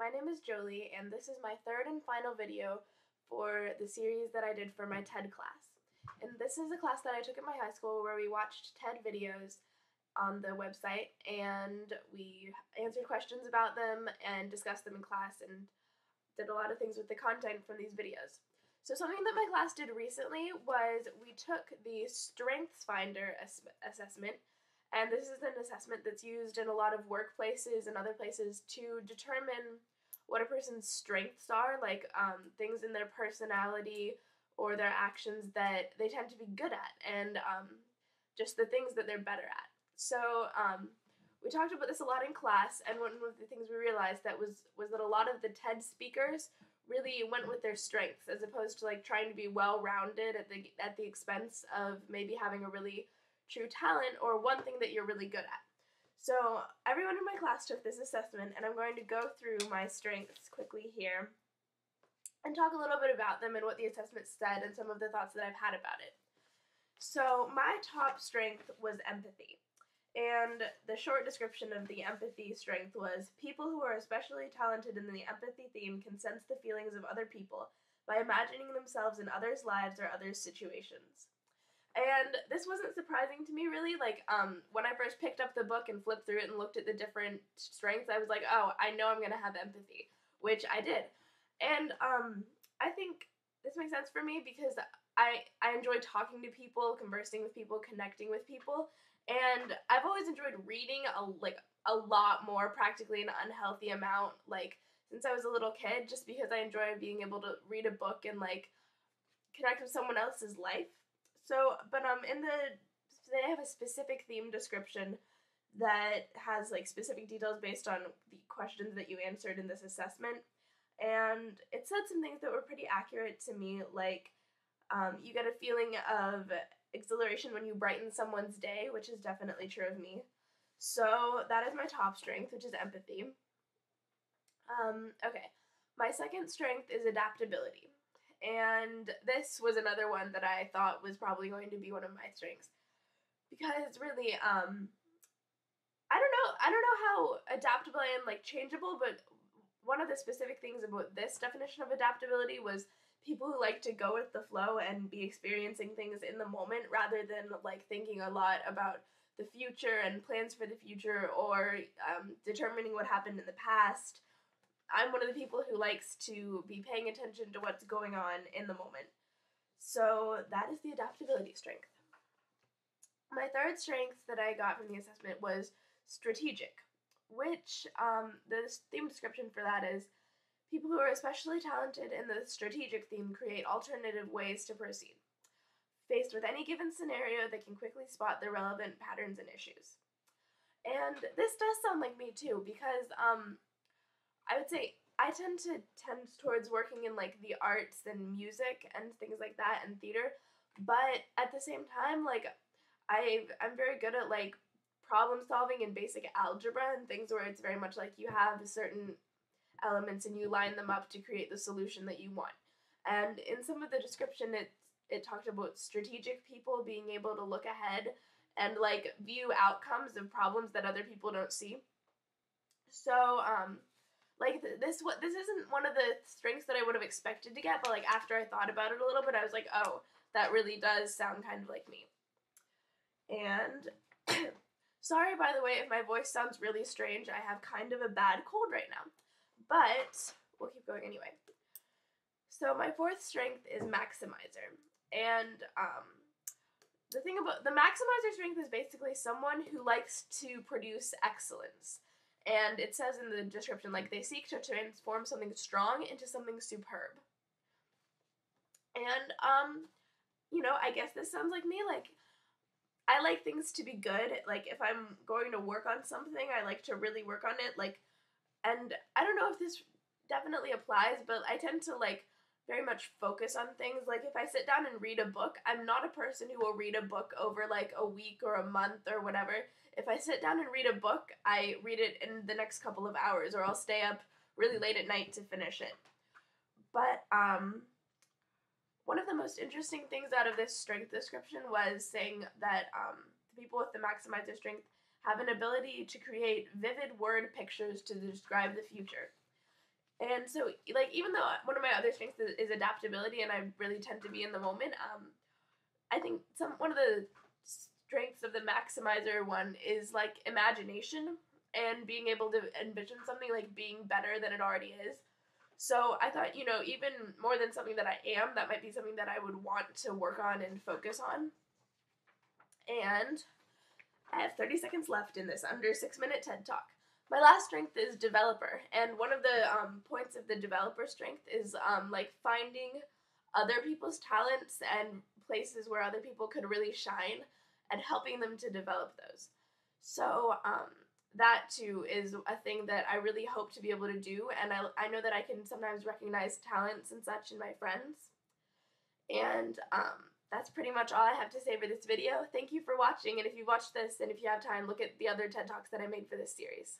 my name is Jolie, and this is my third and final video for the series that I did for my TED class. And this is a class that I took at my high school where we watched TED videos on the website, and we answered questions about them and discussed them in class and did a lot of things with the content from these videos. So something that my class did recently was we took the StrengthsFinder assessment, and this is an assessment that's used in a lot of workplaces and other places to determine what a person's strengths are, like things in their personality or their actions that they tend to be good at, and just the things that they're better at. So we talked about this a lot in class, and one of the things we realized that was that a lot of the TED speakers really went with their strengths as opposed to like trying to be well-rounded at the expense of maybe having a really true talent or one thing that you're really good at. So everyone in my class took this assessment, and I'm going to go through my strengths quickly here and talk a little bit about them and what the assessment said and some of the thoughts that I've had about it. So my top strength was empathy. And the short description of the empathy strength was, people who are especially talented in the empathy theme can sense the feelings of other people by imagining themselves in others' lives or others' situations. And this wasn't surprising to me, really. Like, when I first picked up the book and flipped through it and looked at the different strengths, I was like, oh, I know I'm going to have empathy, which I did. And I think this makes sense for me because I enjoy talking to people, conversing with people, connecting with people. And I've always enjoyed reading a lot more, practically an unhealthy amount, like, since I was a little kid, just because I enjoy being able to read a book and, like, connect with someone else's life. So, but they have a specific theme description that has, like, specific details based on the questions that you answered in this assessment, and it said some things that were pretty accurate to me, like, you get a feeling of exhilaration when you brighten someone's day, which is definitely true of me. So that is my top strength, which is empathy. Okay, my second strength is adaptability. And this was another one that I thought was probably going to be one of my strengths. Because really, I don't know how adaptable I am, like changeable, but one of the specific things about this definition of adaptability was people who like to go with the flow and be experiencing things in the moment rather than like thinking a lot about the future and plans for the future or determining what happened in the past. I'm one of the people who likes to be paying attention to what's going on in the moment. So that is the adaptability strength. My third strength that I got from the assessment was strategic, which the theme description for that is, people who are especially talented in the strategic theme create alternative ways to proceed. Faced with any given scenario, they can quickly spot the relevant patterns and issues. And this does sound like me too, because I would say I tend towards working in like the arts and music and things like that and theater, but at the same time, like I'm very good at like problem solving and basic algebra and things where it's very much like you have certain elements and you line them up to create the solution that you want. And in some of the description, it talked about strategic people being able to look ahead and like view outcomes of problems that other people don't see. So like this isn't one of the strengths that I would have expected to get, but like after I thought about it a little bit, I was like, oh, that really does sound kind of like me. And sorry, by the way, if my voice sounds really strange. I have kind of a bad cold right now. But we'll keep going anyway. So my fourth strength is maximizer. And the thing about the maximizer strength is basically someone who likes to produce excellence. And it says in the description, like, they seek to transform something strong into something superb. And, I guess this sounds like me. Like, I like things to be good. Like, if I'm going to work on something, I like to really work on it. Like, and I don't know if this definitely applies, but I tend to, like, very much focus on things. Like, if I sit down and read a book, I'm not a person who will read a book over, like, a week or a month or whatever. If I sit down and read a book, I read it in the next couple of hours, or I'll stay up really late at night to finish it. But, one of the most interesting things out of this strength description was saying that the people with the maximizer strength have an ability to create vivid word pictures to describe the future. And so, like, even though one of my other strengths is adaptability, and I really tend to be in the moment, I think one of the strengths of the maximizer one is like imagination and being able to envision something like being better than it already is. So I thought, even more than something that I am, that might be something that I would want to work on and focus on. And I have 30 seconds left in this under 6-minute TED Talk. My last strength is developer, and one of the points of the developer strength is like finding other people's talents and places where other people could really shine and helping them to develop those. So that too is a thing that I really hope to be able to do, and I know that I can sometimes recognize talents and such in my friends. And that's pretty much all I have to say for this video. Thank you for watching, and if you watched this and if you have time, look at the other TED Talks that I made for this series.